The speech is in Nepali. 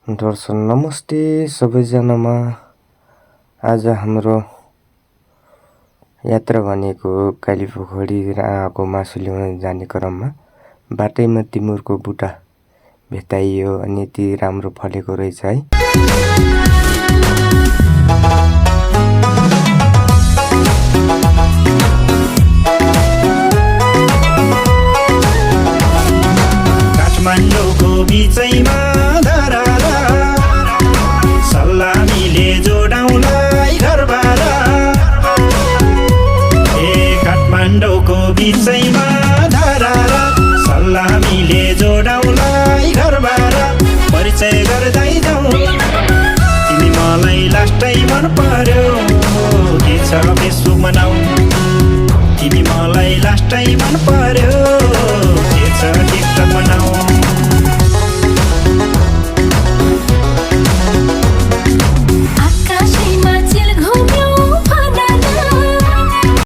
दर्शन नमस्ते सबैजनामा। आज हाम्रो यात्रा भनेको कालीपोखरी आगो मासु ल्याउन जाने क्रममा बाटैमा तिमुरको बुट्टा भेटाइयो अनि यति राम्रो फलेको रहेछ है। काठमाडौँको बिचैमा